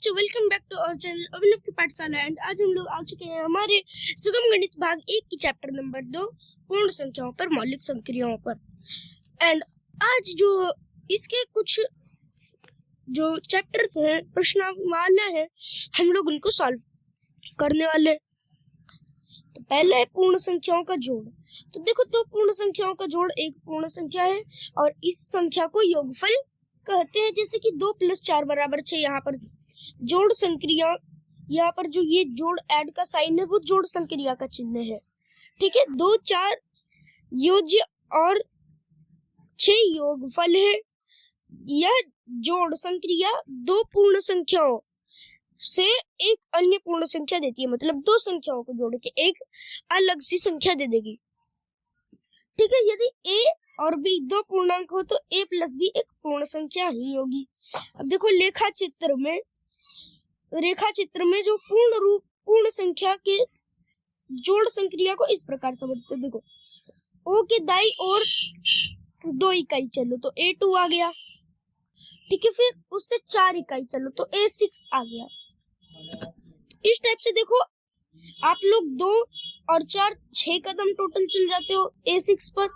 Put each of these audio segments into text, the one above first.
बच्चों, welcome back to our channel Abhinav की पाठशाला। एंड आज हम लोग आ चुके हैं हमारे सुगम गणित भाग 1 की चैप्टर नंबर 2 पूर्ण संख्याओं पर मौलिक संक्रियाओं पर। एंड आज जो इसके कुछ जो चैप्टर्स हैं, प्रश्नावली है, हम लोग उनको सॉल्व करने वाले हैं। तो पहले है पूर्ण संख्याओं का जोड़। तो देखो, दो पूर्ण संख्याओं का जोड़ एक पूर्ण संख्या है और इस संख्या को योगफल कहते हैं। जैसे कि 2 + 4 = 6। यहाँ पर जोड़ संक्रिया, यहाँ पर जो ये जोड़ ऐड का साइन है वो जोड़ संक्रिया का चिन्ह है। ठीक है, 2 4 योज्य और 6 योगफल है। यह जोड़ संक्रिया दो पूर्ण संख्याओं से एक अन्य पूर्ण संख्या देती है। मतलब दो संख्याओं को जोड़ के एक अलग सी संख्या दे देगी। ठीक है, यदि a और b दो पूर्णांक हो तो a + b एक पूर्ण संख्या ही होगी। अब देखो, रेखा चित्र में जो पूर्ण संख्या के जोड़ संक्रिया को इस प्रकार समझते। देखो, o के दाईं ओर 2 इकाई चलो तो a2 आ गया। ठीक है, फिर उससे 4 इकाई चलो तो a6 आ गया। इस टाइप से देखो, आप लोग 2 और 4 6 कदम टोटल चल जाते हो a6 पर।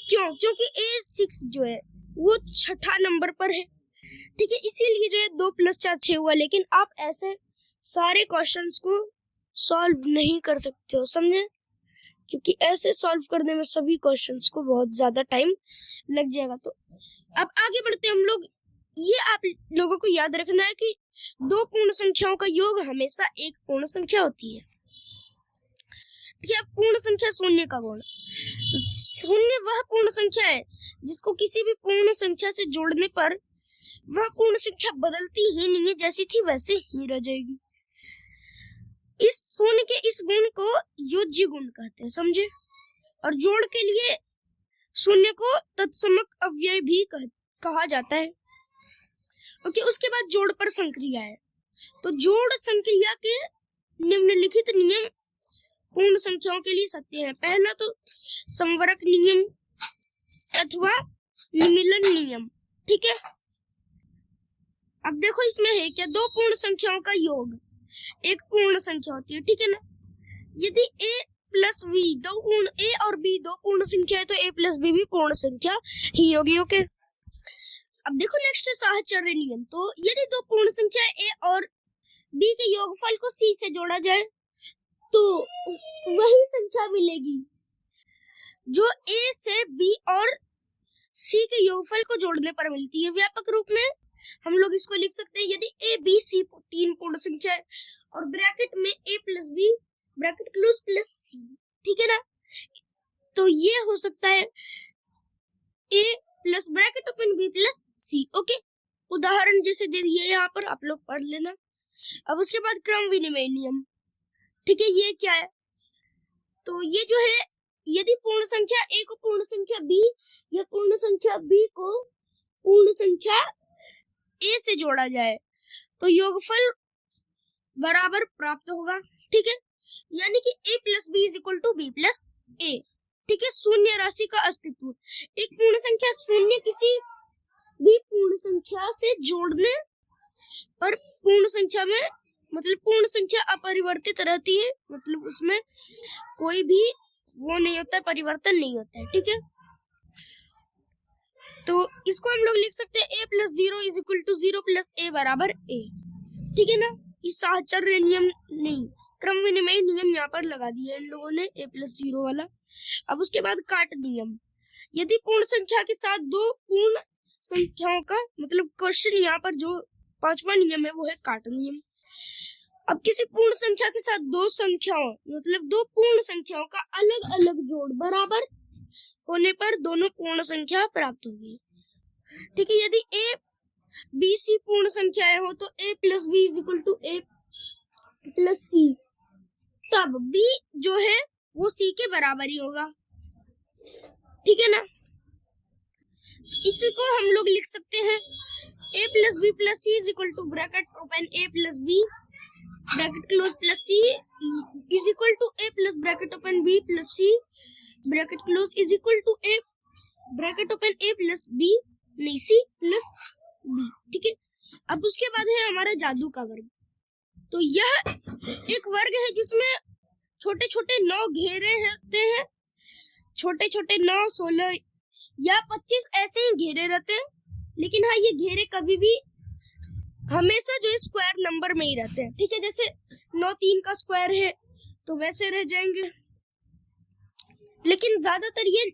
क्योंकि a6 जो है वो छठा नंबर पर है। ठीक है, इसीलिए जो है 2 + 4 6 हुआ। लेकिन आप ऐसे सारे क्वेश्चंस को सॉल्व नहीं कर सकते हो, समझे? क्योंकि ऐसे सॉल्व करने में सभी क्वेश्चंस को बहुत ज्यादा टाइम लग जाएगा। तो अब आगे बढ़ते हम लोग। ये आप लोगों को याद रखना है कि दो पूर्ण संख्याओं का योग हमेशा एक पूर्ण संख्या होती है। ठीक है, पूर्ण संख्या शून्य का गुण। शून्य वह पूर्ण संख्या है जिसको किसी भी पूर्ण संख्या से जोड़ने पर वह पूर्ण संख्या बदलती ही नहीं है, जैसी थी वैसे ही रह जाएगी। इस शून्य के इस गुण को योज्य गुण कहते हैं, समझे? और जोड़ के लिए शून्य को तत्समक अव्यय भी कहा जाता है। ओके, उसके बाद जोड़ पर संक्रिया है। तो जोड़ संक्रिया के निम्नलिखित नियम पूर्ण संख्याओं के लिए सत्य है। पहला तो समवरक नियम अथवा निमीलन नियम। ठीक है, अब देखो इसमें है क्या, दो पूर्ण संख्याओं का योग एक पूर्ण संख्या होती है। ठीक है ना, यदि a + b a और b दो पूर्ण संख्या है तो a + b भी पूर्ण संख्या ही होगी। ओके, अब देखो नेक्स्ट है साहचर्य नियम। तो यदि दो पूर्ण संख्या a और b के योगफल को c से जोड़ा जाए तो वही संख्या मिलेगी जो a से b और c के योगफल को जोड़ने पर मिलती है। व्यापक रूप में हम लोग इसको लिख सकते हैं, यदि a b c 3 पूर्ण संख्या है और ब्रैकेट में a + b bracket close + c। ठीक है ना, तो ये हो सकता है a + bracket open b + c। Okay, उदाहरण जैसे दे दिए यहाँ पर, आप लोग पढ़ लेना। अब उसके बाद क्रम विनिमय नियम। ठीक है, ये क्या है? तो ये जो है, यदि पूर्ण संख्या a को पूर्ण संख्या b या पूर्ण संख्या b को पूर्ण संख्या a से जोड़ा जाए तो योगफल बराबर प्राप्त होगा। ठीक है, यानी कि a + b = b + a। ठीक है, शून्य राशि का अस्तित्व। एक पूर्ण संख्या शून्य किसी भी पूर्ण संख्या से जोड़ने पर पूर्ण संख्या में, मतलब पूर्ण संख्या अपरिवर्तित रहती है। मतलब उसमें कोई भी वो नहीं होता, परिवर्तन नहीं होता है। ठीक है, तो इसको हम लोग लिख सकते हैं a + 0 = 0 + a = a। ठीक है ना, इस साहचर्य नियम नहीं, क्रम विनिमय नियम यहाँ पर लगा दिया इन लोगों ने, a + 0 वाला। अब उसके बाद काट नियम। यदि पूर्ण संख्या के साथ दो पूर्ण संख्याओं का, मतलब क्वेश्चन यहाँ पर जो 5वां नियम है वो है काट नियम। अब किसी पूर्ण संख्या के साथ दो संख्याओं, मतलब दो पूर्ण संख्याओं का अलग अलग जोड़ बराबर होने पर दोनों पूर्ण संख्या प्राप्त होगी। ठीक है, यदि a b c पूर्ण संख्याएं हो तो a + b = a + c, तब b जो है वो c के बराबर ही होगा। ठीक है ना, इसको हम लोग लिख सकते हैं a + b + c = bracket open a + b bracket close + c = a + bracket open b + c bracket close = a bracket open a + b नहीं c + b। ठीक है, अब उसके बाद है हमारा जादू का वर्ग। तो यह एक वर्ग है जिसमें छोटे छोटे 9 घेरे रहते हैं, छोटे छोटे 9, 16 या 25 ऐसे ही घेरे रहते हैं। लेकिन हाँ, ये घेरे कभी भी हमेशा जो है स्क्वायर नंबर में ही रहते हैं, ठीक है। जैसे 9 3 का स्क्वायर है तो वैसे रह जाएंगे, लेकिन ज्यादातर ये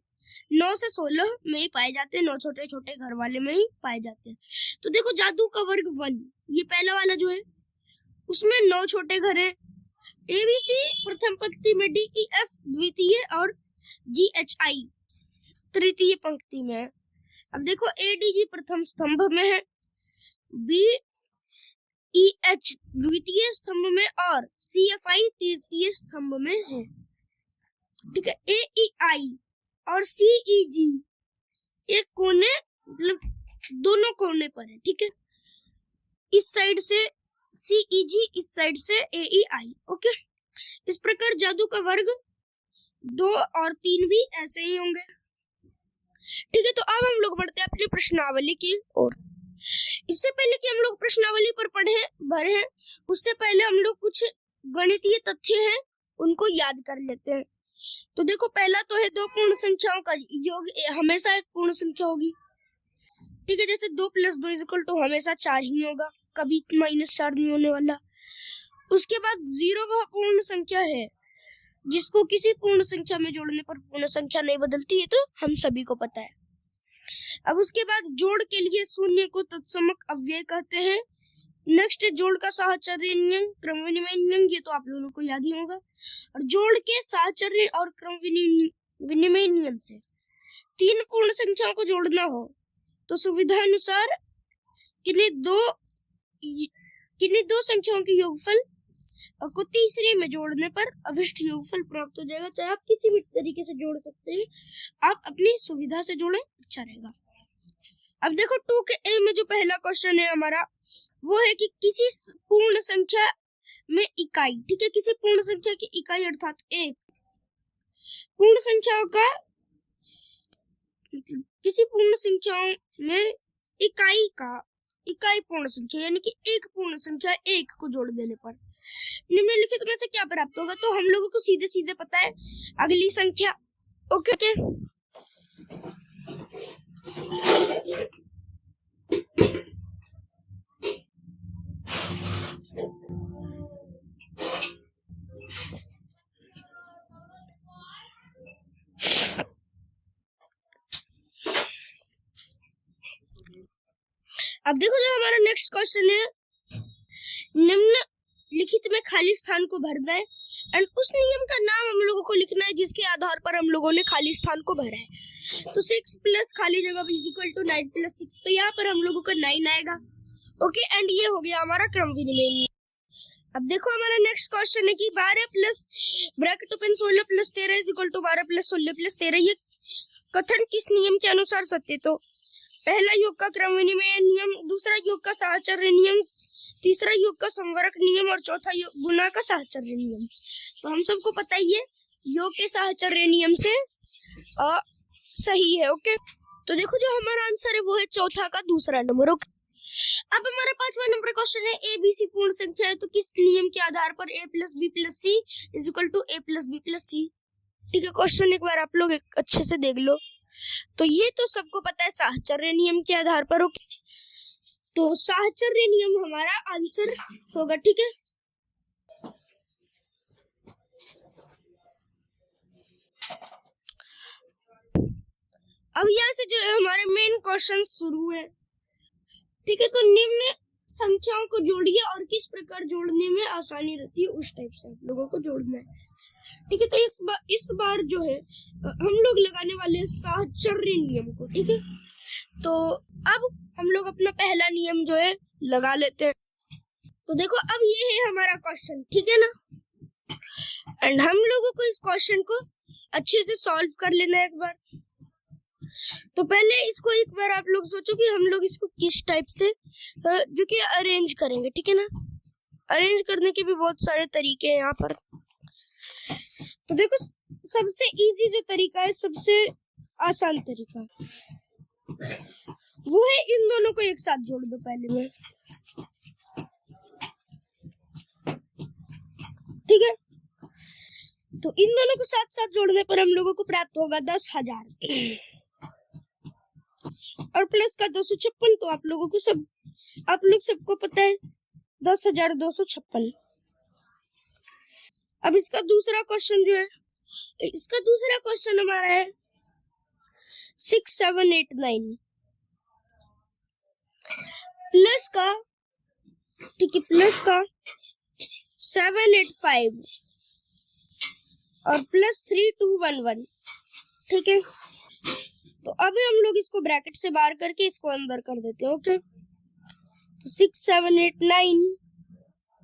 9 से 16 में ही पाए जाते हैं, 9 छोटे छोटे घर वाले में ही पाए जाते हैं। तो देखो जादू का वर्ग 1, ये पहला वाला जो है उसमें 9 छोटे घर हैं। ABC प्रथम पंक्ति में, DEF द्वितीय और GHI तृतीय पंक्ति में है। अब देखो ADG प्रथम स्तंभ में है, BEH द्वितीय स्तंभ में और CFI तृतीय स्तंभ में है, ठीक है। AEI और CEG एक कोने, मतलब दोनों कोने पर है, ठीक है। इस साइड से CEG, इस साइड से AEI, ओके। इस प्रकार जादू का वर्ग 2 और 3 भी ऐसे ही होंगे, ठीक है। तो अब हम लोग बढ़ते हैं अपनी प्रश्नावली की ओर। इससे पहले कि हम लोग प्रश्नावली पर भरे, उससे पहले हम लोग कुछ गणितीय तथ्य हैं उनको याद कर लेते हैं। तो देखो पहला तो है 2 पूर्ण संख्याओं का योग हमेशा एक पूर्ण संख्या होगी, ठीक है। जैसे 2 + 2 हमेशा 4 ही होगा, कभी -4 नहीं होने वाला। उसके बाद 0 वह पूर्ण संख्या है जिसको किसी पूर्ण संख्या में जोड़ने पर पूर्ण संख्या नहीं बदलती है, तो हम सभी को पता है। अब उसके बाद जोड़ के लिए शून्य को तत्समक अव्यय कहते हैं। नेक्स्ट जोड़ का साहचर्य नियम, क्रम विनिमय नियम, ये तो आप लोगों को याद ही होगा। और जोड़ के साहचर्य और क्रम विनिमय नियम से 3 पूर्ण संख्याओं को जोड़ना हो तो सुविधा अनुसार किन्हीं दो संख्याओं के योगफल को तीसरे में जोड़ने पर अभिष्ट योगफल प्राप्त हो जाएगा। चाहे आप किसी भी तरीके से जोड़ सकते हैं, आप अपनी सुविधा से जोड़ें, अच्छा रहेगा। अब देखो 2 के ए में जो पहला क्वेश्चन है हमारा, वो है कि किसी पूर्ण संख्या में इकाई, ठीक है, किसी पूर्ण संख्या की इकाई अर्थात एक पूर्ण संख्याओं का किसी पूर्ण संख्याओं में इकाई पूर्ण संख्या यानी कि एक पूर्ण संख्या 1 को जोड़ देने पर निम्नलिखित में से क्या प्राप्त होगा। तो हम लोगों को सीधे सीधे पता है अगली संख्या, ओके। अब देखो जो हमारा नेक्स्ट क्वेश्चन है, निम्नलिखित में खाली स्थान को भरना है एंड उस नियम का नाम हम लोगों को लिखना है जिसके आधार पर हम लोगों ने खाली स्थान को भरा है। तो 6 + खाली जगह = 9 + 6, तो यहाँ पर हम लोगों का 9 आएगा, ओके। एंड ये हो गया हमारा क्रम विनिमय नियम। अब देखो हमारा नेक्स्ट क्वेश्चन है कि 12 + ब्रैकेट ओपन 16 + 13 = 12 + 16 + 13, ये कथन किस नियम के अनुसार सत्य। तो पहला योग का क्रम विनिमय नियम, दूसरा योग का साहचर्य नियम, तीसरा योग का संवरक नियम और चौथा योग गुना का साहचर्य नियम। तो हम सबको पता ही है योग के साहचर्य नियम से सही है, ओके। तो देखो जो हमारा आंसर है वो है चौथा का दूसरा नंबर, ओके। अब हमारा 5वां नंबर क्वेश्चन है ABC पूर्ण संख्या है तो किस नियम के आधार पर A + B + C = A + B + C, ठीक है। क्वेश्चन एक बार आप लोग अच्छे से देख लो। तो ये तो सबको पता है साहचर्य नियम के आधार पर, ओके। तो साहचर्य नियम हमारा आंसर होगा, ठीक है। अब यहाँ से जो है हमारे मेन क्वेश्चन शुरू है, ठीक है। तो निम्न संख्याओं को जोड़िए और किस प्रकार जोड़ने में आसानी रहती है उस टाइप से आप लोगों को जोड़ना है, ठीक है। तो इस बार जो है हम लोग लगाने वाले हैं साहचर्य नियम को, ठीक है। तो अब हम लोग अपना पहला नियम जो है लगा लेते हैं। तो देखो अब ये है हमारा क्वेश्चन, ठीक है ना। एंड हम लोगों को इस क्वेश्चन को अच्छे से सॉल्व कर लेना है एक बार। तो पहले इसको एक बार आप लोग सोचो कि हम लोग इसको किस टाइप से जो कि अरेंज करेंगे, ठीक है ना। अरेंज करने के भी बहुत सारे तरीके हैं यहाँ पर। तो देखो सबसे इजी जो तरीका है, सबसे आसान तरीका वो है इन दोनों को एक साथ जोड़ दो। पहले में तो इन दोनों को साथ साथ जोड़ने पर हम लोगों को प्राप्त होगा 10,000 और प्लस का 256। तो आप लोग सबको पता है 10,256। अब इसका दूसरा क्वेश्चन जो है, इसका दूसरा क्वेश्चन हमारा है 6789 प्लस का, ठीक है, प्लस का 785 और प्लस 3211, ठीक है। तो अभी हम लोग इसको ब्रैकेट से बाहर करके इसको अंदर कर देते हैं, ओके। तो 6789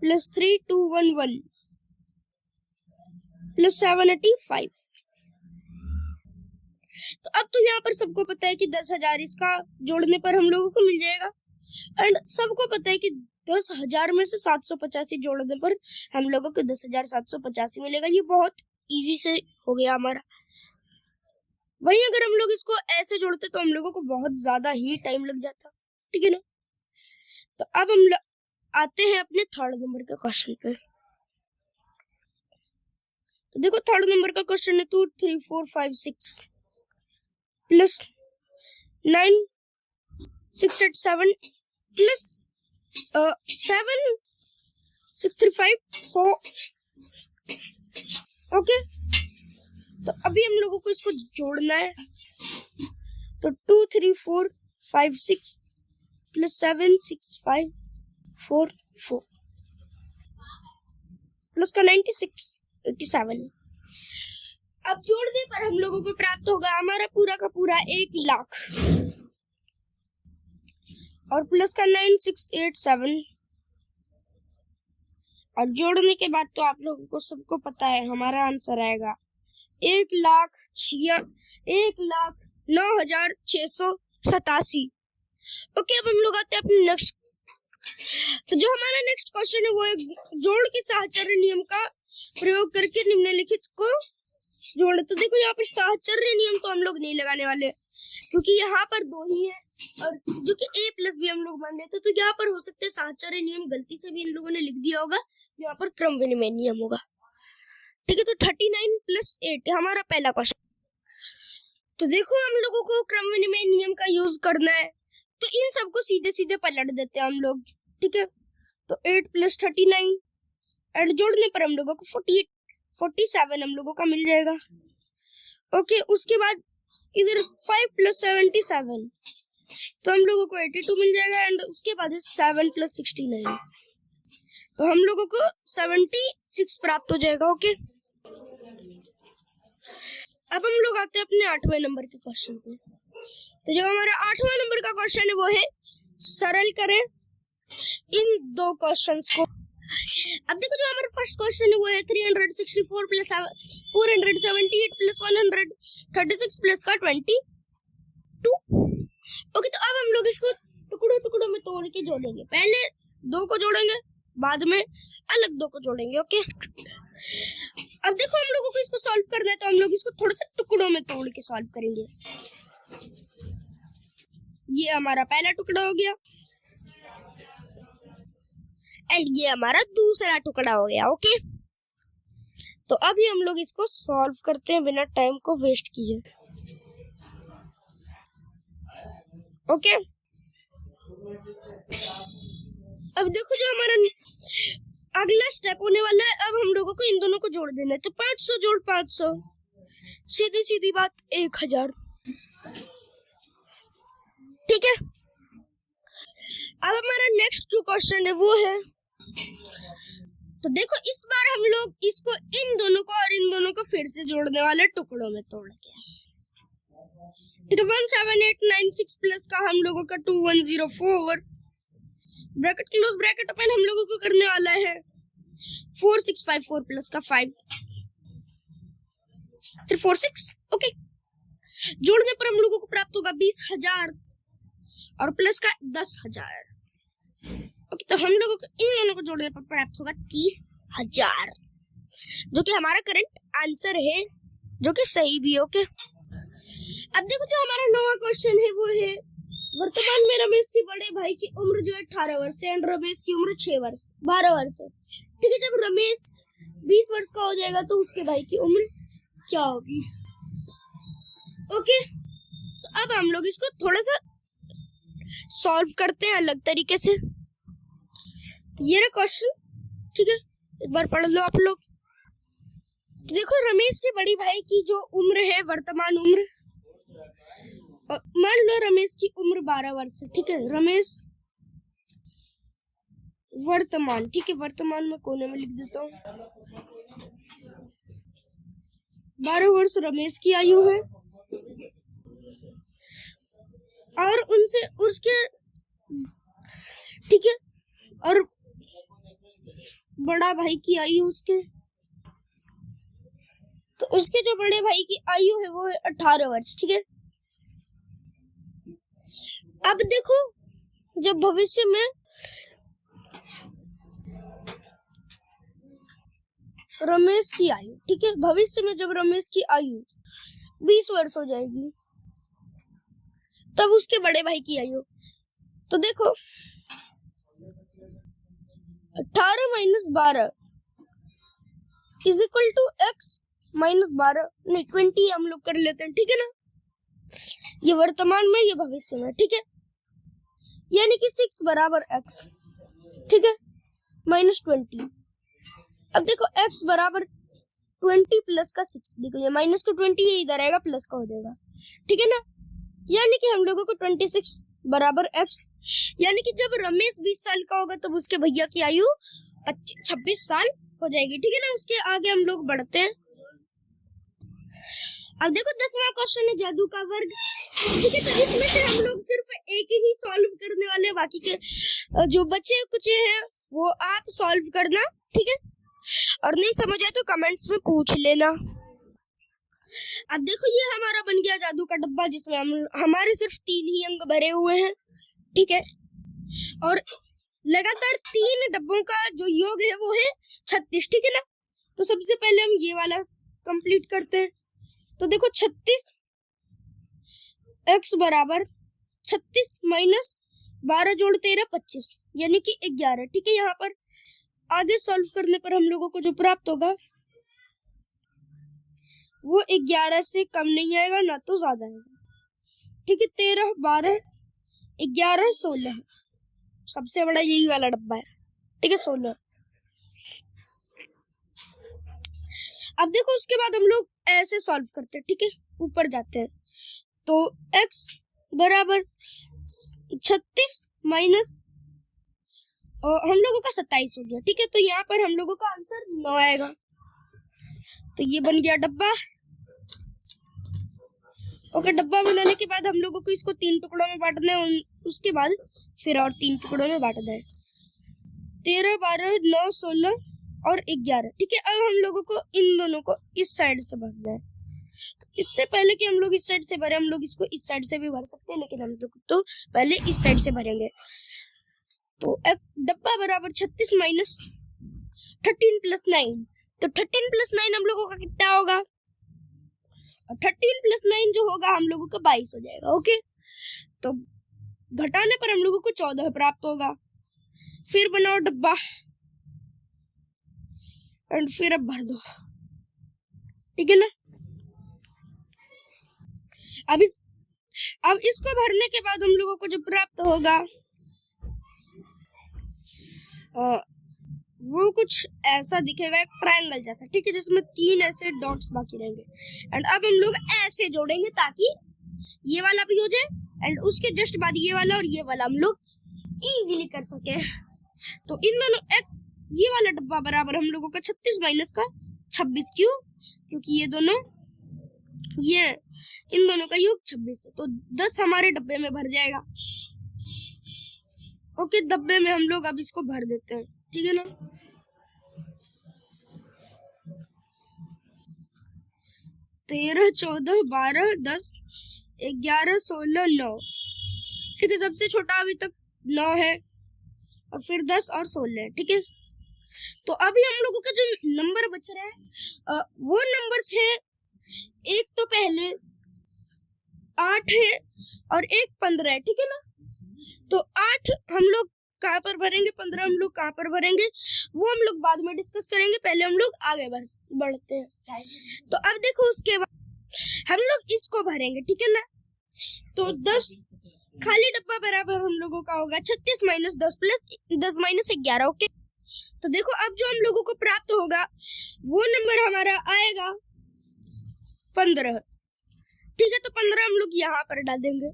प्लस 3211 प्लस 785। तो अब तो यहाँ पर सबको पता है कि 10,000 इसका जोड़ने पर हम लोगों को मिल जाएगा, एंड सबको पता है कि 10,000 में से 785 जोड़ने पर हम लोगों को 10,785 मिलेगा। ये बहुत इजी से हो गया हमारा। वहीं अगर हम लोग इसको ऐसे जोड़ते तो हम लोगों को बहुत ज्यादा ही टाइम लग जाता, ठीक है ना। तो अब हम आते हैं अपने थर्ड नंबर के क्वेश्चन पे। तो देखो थर्ड नंबर का क्वेश्चन है 2 3 4 5 6 प्लस 9 6 8 7 प्लस 7 6 3 5 4, ओके। तो अभी हम लोगों को इसको जोड़ना है। तो 2 3 4 5 6 प्लस 7 6 5 4 4 प्लस का 96 87। अब जोड़ने पर हम लोगों को प्राप्त होगा हमारा पूरा का पूरा 1 लाख और प्लस का 9687। और जोड़ने के बाद तो आप लोगों को सबको पता है हमारा आंसर आएगा 1,09,687। ओके, अब हम लोग आते हैं अपने नेक्स्ट। तो जो हमारा नेक्स्ट क्वेश्चन है वो है जोड़ के साहचर्य नियम का प्रयोग करके निम्नलिखित को जोड़े। तो देखो यहाँ पर साहचर्य नियम तो हम लोग नहीं लगाने वाले क्योंकि यहाँ पर 2 ही है और जो कि a प्लस भी हम लोग मान लेते, तो यहाँ पर हो सकते हैं साहचर्य नियम गलती से भी इन लोगों ने लिख दिया होगा, यहाँ पर क्रम विनिमय नियम होगा, ठीक है। तो 39 प्लस 8 हमारा पहला क्वेश्चन। तो देखो हम लोगों को क्रम विनिमय नियम का यूज करना है, तो इन सबको सीधे सीधे पलट देते हैं हम लोग, ठीक है। तो 8 प्लस 39 एंड जोड़ने पर हम लोगों को 47 हम लोगों का मिल जाएगा, ओके। उसके बाद इधर 5 प्लस 77 तो हम लोगों को 82 मिल जाएगा एंड उसके बाद 7 प्लस 69 तो हम लोगों को 76 प्राप्त हो जाएगा, ओके। अब हम लोग आते हैं अपने 8वें नंबर के क्वेश्चन पे। तो जो हमारा 8वां नंबर का क्वेश्चन है वो है सरल करें इन 2 क्वेश्चंस को। अब देखो जो हमारा फर्स्ट क्वेश्चन है वो है 364 प्लस 478 प्लस 136 प्लस का 22, ओके। तो अब हम लोग इसको टुकड़ों टुकड़ों में तोड़ के जोड़ेंगे। पहले 2 को जोड़ेंगे, बाद में अलग 2 को जोड़ेंगे, ओके। अब देखो हम लोगों को इसको सॉल्व करना है तो हम लोग इसको थोड़ा सा टुकड़ों में तोड़ के सॉल्व करेंगे। ये हमारा पहला टुकड़ा हो गया एंड ये हमारा दूसरा टुकड़ा हो गया, ओके। तो अभी हम लोग इसको सॉल्व करते हैं बिना टाइम को वेस्ट किए, ओके। अब देखो जो हमारा अगला स्टेप होने वाला है, अब हम लोगों को इन दोनों को जोड़ देना है। तो 500 जोड़ 500, सीधी सीधी बात 1000, ठीक है। अब हमारा नेक्स्ट जो क्वेश्चन है वो है, तो देखो इस बार हम लोग इसको इन दोनों को और इन दोनों को फिर से जोड़ने वाले टुकड़ों में तोड़ के, तो 17896 प्लस का हम लोगों का 2104 ब्रैकेट क्लोज ब्रैकेट ओपन हम लोगों को करने वाला है 4654 प्लस का 5 346, ओके। जोड़ने पर हम लोगों को प्राप्त होगा 20,000 और प्लस का 10,000, ओके। तो हम लोगों को इन दोनों को जोड़ने पर प्राप्त होगा 30,000 जो कि हमारा करंट आंसर है, जो कि सही भी है, ओके। अब देखो जो हमारा 9वां क्वेश्चन है वो है वर्तमान में रमेश के बड़े भाई की उम्र जो है 18 वर्ष है एंड रमेश की उम्र 12 वर्ष है, ठीक है। जब रमेश 20 वर्ष का हो जाएगा तो उसके भाई की उम्र क्या होगी। ओके, तो अब हम लोग इसको थोड़ा सा सॉल्व करते हैं अलग तरीके से। तो ये रहा क्वेश्चन, ठीक है, एक बार पढ़ लो आप लोग। तो देखो, रमेश के बड़ी भाई की जो उम्र है, वर्तमान उम्र, मान लो रमेश की उम्र 12 वर्ष है, ठीक है। रमेश वर्तमान, ठीक है, वर्तमान में कोने में लिख देता हूँ। 12 वर्ष रमेश की आयु है और उनसे उसके, ठीक है, और बड़ा भाई की आयु उसके, तो उसके जो बड़े भाई की आयु है वो है 18 वर्ष, ठीक है। अब देखो, जब भविष्य में रमेश की आयु, ठीक है, भविष्य में जब रमेश की आयु 20 वर्ष हो जाएगी, तब उसके बड़े भाई की आयु, तो देखो 18 minus 12 is equal to x minus 12, नहीं 20 हम लोग कर लेते हैं, ठीक है ना। ये वर्तमान में, ये भविष्य में, ठीक है, यानी कि 6 बराबर x, ठीक है, माइनस 20। अब देखो x बराबर 20 प्लस का 6, देखो ये माइनस का 20 ये इधर आएगा, प्लस का हो जाएगा, ठीक है ना। यानी कि हम लोगों को 26 बराबर x, यानी कि जब रमेश 20 साल का होगा तब उसके भैया की आयु 26 साल हो जाएगी, ठीक है ना। उसके आगे हम लोग बढ़ते हैं। अब देखो 10वां क्वेश्चन है जादू का वर्ग, ठीक है। तो इसमें से हम लोग सिर्फ एक ही सॉल्व करने वाले, बाकी के जो बचे कुछ हैं वो आप सॉल्व करना, ठीक है। और नहीं समझ आए तो कमेंट्स में पूछ लेना। अब देखो, ये हमारा बन गया जादू का डब्बा, जिसमें हमारे सिर्फ 3 ही अंक भरे हुए हैं, ठीक है। और लगातार 3 डब्बों का जो योग है वो है 36, ठीक है ना। तो सबसे पहले हम ये वाला कंप्लीट करते हैं। तो देखो 36 x बराबर 36 माइनस 12 जोड़ 13 25, यानी कि 11, ठीक है। यहाँ पर आगे सॉल्व करने पर हम लोगों को जो प्राप्त होगा वो 11 से कम नहीं आएगा ना तो ज्यादा आएगा, ठीक है। 13 12 11 16 है, सबसे बड़ा यही वाला डब्बा है, ठीक है, 16। अब देखो उसके बाद हम लोग ऐसे सॉल्व करते हैं, ठीक है, ऊपर जाते हैं। तो x बराबर 36 माइनस हम लोगों का 27 हो गया, ठीक है। तो यहाँ पर हम लोगों का आंसर 9 आएगा। तो ये बन गया डब्बा। ओके, डब्बा बनाने के बाद हम लोगों को इसको 3 टुकड़ों में बांटना है, उसके बाद फिर और 3 टुकड़ों में बांटना है। 13 12 9 16 और 11, ठीक है। अब हम लोगों को इन दोनों को इस साइड से भरना है। तो इससे पहले कि हम लोग इस साइड से भरे, हम लोग इसको इस साइड से भी भर सकते हैं, लेकिन हम लोग तो पहले इस साइड से भरेंगे। तो डब्बा बराबर 36 माइनस 13 प्लस 9, तो 13 प्लस 9 हम लोगों का कितना होगा, और 13 प्लस 9 जो होगा हम लोगों का 22 हो जाएगा। ओके, तो घटाने पर हम लोगों को 14 प्राप्त होगा। फिर बनाओ डब्बा एंड फिर अब भर दो, ठीक है ना। अब इसको भरने के बाद हम लोगों को जो प्राप्त होगा वो कुछ ऐसा दिखेगा, एक ट्रायंगल जैसा, ठीक है, जिसमें 3 ऐसे डॉट्स बाकी रहेंगे। एंड अब हम लोग ऐसे जोड़ेंगे ताकि ये वाला भी हो जाए एंड उसके जस्ट बाद ये वाला और ये वाला हम लोग इजीली कर सके। तो इन दोनों x, ये वाला डब्बा बराबर हम लोगों का 36 माइनस का 26, क्यों, क्योंकि ये दोनों, ये इन दोनों का योग 26 है। तो 10 हमारे डब्बे में भर जाएगा। ओके, डब्बे में हम लोग अब इसको भर देते हैं, ठीक है ना। तेरह 14 12 10 11 16 9, ठीक है। सबसे छोटा अभी तक 9 है और फिर 10 और 16 है, ठीक है। तो अभी हम लोगों का जो नंबर बच रहा है वो नंबर्स है, एक तो पहले 8 है और एक 15 है, ठीक है ना। तो 8 हम लोग कहाँ पर भरेंगे, 15 हम लोग कहाँ पर भरेंगे वो हम लोग बाद में डिस्कस करेंगे, पहले हम लोग आगे बढ़ते हैं। तो अब देखो उसके बाद हम लोग इसको भरेंगे, ठीक है ना। तो 10 खाली डब्बा बराबर हम लोगों का होगा 36 माइनस 10 प्लस 10 माइनस 11। ओके, तो देखो अब जो हम लोगों को प्राप्त होगा वो नंबर हमारा आएगा 15। ठीक है, तो 15 हम लोग यहाँ पर डाल देंगे।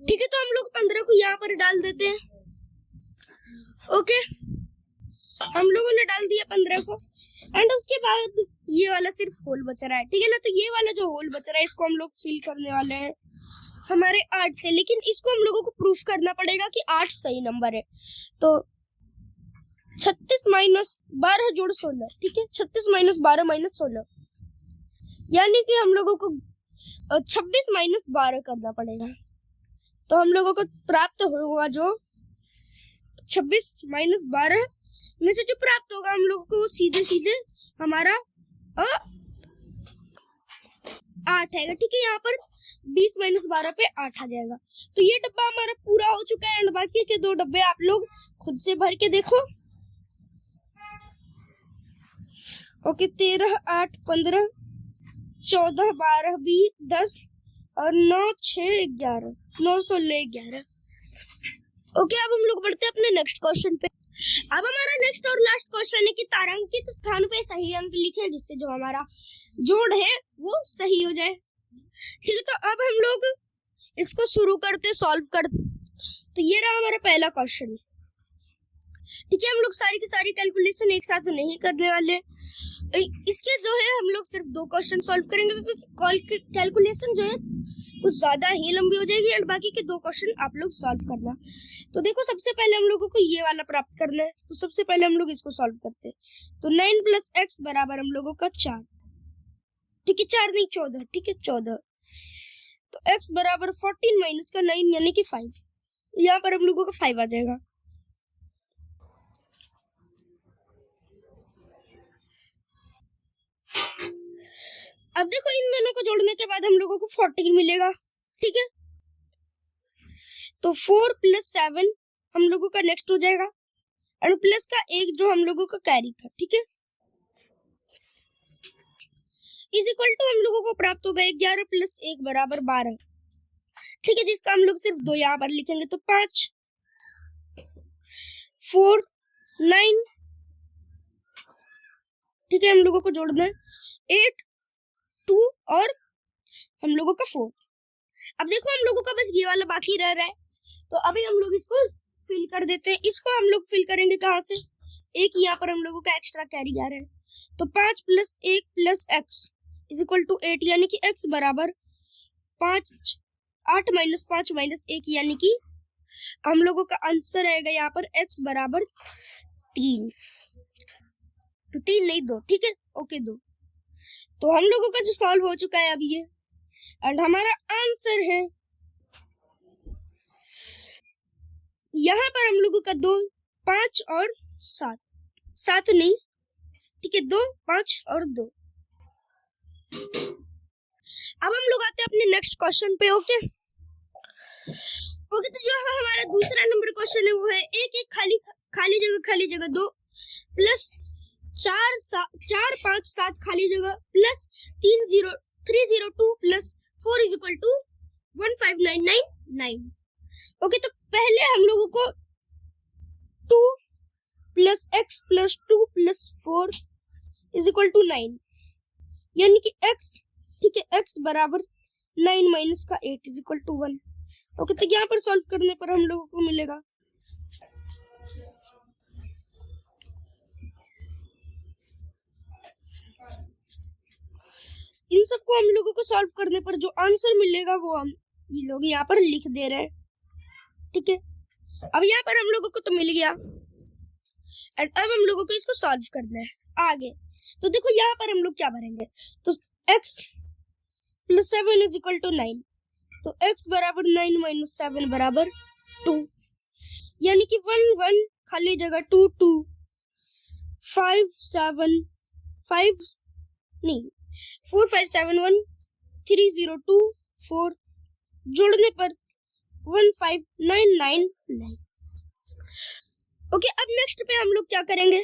ठीक है, तो हम लोग 15 को यहाँ पर डाल देते हैं। ओके, हम लोगों ने डाल दिया 15 को, एंड उसके बाद ये वाला सिर्फ होल बच रहा है। ठीक है ना, तो ये वाला जो होल बच रहा है इसको हम लोग फिल करने वाले हैं हमारे 8 से, लेकिन इसको हम लोगों को प्रूफ करना पड़ेगा कि 8 सही नंबर है। तो 36 माइनस 12 जोड़ 16, ठीक है, 36 माइनस 12 माइनस 16, यानी कि हम लोगों को 26 माइनस 12 करना पड़ेगा। तो हम लोगों को प्राप्त होगा जो 26 माइनस 12 में से जो प्राप्त होगा हम लोगों को वो सीधे सीधे हमारा 8 आएगा। ठीक है, यहाँ पर 20 माइनस 12 पे 8 आ जाएगा। तो ये डब्बा हमारा पूरा हो चुका है, एंड बाकी के 2 डब्बे आप लोग खुद से भर के देखो। ओके, 13 8 15 14 12 20 10 और 9 6 11 9 16 11। ओके, अब हम लोग बढ़ते हैं अपने नेक्स्ट क्वेश्चन पे। अब हमारा नेक्स्ट और लास्ट क्वेश्चन है कि तारांकित स्थान पे सही अंक लिखें जिससे जो हमारा जोड़ है वो सही हो जाए। ठीक है, तो अब हम लोग इसको शुरू करते, सॉल्व करते। तो ये रहा हमारा पहला क्वेश्चन। ठीक है, हम लोग सारी की सारी कैलकुलेशन एक साथ नहीं करने वाले, इसके जो है हम लोग सिर्फ 2 क्वेश्चन सॉल्व करेंगे क्योंकि कैलकुलेशन जो है कुछ ज्यादा ही लंबी हो जाएगी, एंड बाकी के 2 क्वेश्चन आप लोग सॉल्व करना। तो देखो सबसे पहले हम लोगों को ये वाला प्राप्त करना है, तो सबसे पहले हम लोग इसको सॉल्व करते हैं। तो 9 प्लस x बराबर हम लोगों का 4। ठीक है, 4 नहीं 14। ठीक है, 14। तो x बराबर 14 माइनस का 9 यानी कि 5। यहाँ पर हम लोगों का 5 आ जाएगा। अब देखो इन दोनों को जोड़ने के बाद हम लोगों को 14 मिलेगा। ठीक है, तो 4 प्लस 7 हम लोगों का नेक्स्ट हो जाएगा, और प्लस का 1 जो हम लोगों का कैरी था। ठीक है, इज इक्वल टू हम लोगों को प्राप्त होगा 11 प्लस 1 बराबर 12। ठीक है, जिसका हम लोग सिर्फ 2 यहाँ पर लिखेंगे, तो 5 4 9। ठीक है, हम लोगों को जोड़ना है 8 2 और हम लोगों का 4। अब देखो हम लोगों का बस ये वाला बाकी रह रहा है, तो अभी हम लोग इसको फिल कर देते हैं। इसको हम लोग फिल करेंगे कहाँ से, एक यहाँ पर हम लोगों का एक्स्ट्रा कैरी आ रहा है, तो 5 plus 1 plus x is equal to 8, यानी कि x बराबर 5 8 माइनस 5 माइनस 1, यानी कि हम लोगों का आंसर आएगा यहाँ पर x बराबर 3 नहीं 2। ठीक है, ओके 2। तो हम लोगों का जो सॉल्व हो चुका है अब ये, एंड हमारा आंसर है यहाँ पर हम लोगों का 2 5 और 7 7 नहीं। ठीक है, 2 5 और 2। अब हम लोग आते हैं अपने नेक्स्ट क्वेश्चन पे। ओके, तो जो हमारा दूसरा नंबर क्वेश्चन है वो है एक खाली जगह 2 प्लस 4 5 7 खाली जगह plus 302 plus 4 is equal to 15999। Okay, तो पहले हम लोगों को 2 plus x plus 2 plus 4 is equal to 9, यानी कि x, ठीक है, x बराबर 9 माइनस का 8 इज इक्वल टू 1। ओके, तो यहाँ पर सॉल्व करने पर हम लोगों को मिलेगा इन सबको हम लोगों को सॉल्व करने पर जो आंसर मिलेगा वो हम ये लोग यहाँ पर लिख दे रहे हैं। ठीक है, अब यहाँ पर हम लोगों को तो मिल गया, एंड अब हम लोगों को इसको सॉल्व करना है आगे। तो देखो यहाँ पर हम लोग क्या भरेंगे, तो x plus 7 is equal to 9, तो x बराबर 9 माइनस 7 बराबर 2, यानी कि 1 1 खाली जगह 2 2 5 7 5 नहीं 4 5 7 1 3 0 2 4 जोड़ने पर 1599। ओके, अब नेक्स्ट पे हम लोग क्या करेंगे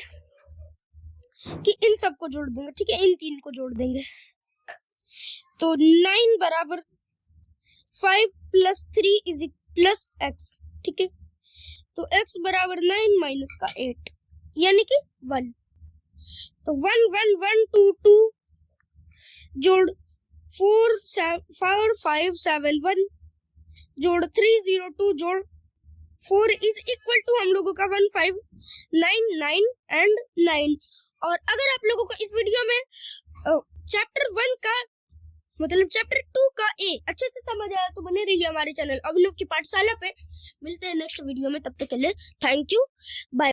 कि इन सबको जोड़ देंगे, ठीक है, इन तीन को जोड़ देंगे। तो 9 बराबर 5 + 3 + x, ठीक है। तो x बराबर 9 माइनस का 8 यानी कि 1। तो 1 1 1 2 2 जोड़ 4 5 7 1 जोड़ 3 0 2 जोड़ 4 इज इक्वल टू हम लोगों का 1 5 9 9 एंड 9। और अगर आप लोगों को इस वीडियो में चैप्टर 1 का मतलब चैप्टर 2 का ए अच्छे से समझ आया तो बने रहिए हमारे चैनल अभिनव की पाठशाला पे। मिलते हैं नेक्स्ट वीडियो में, तब तक के लिए थैंक यू, बाय।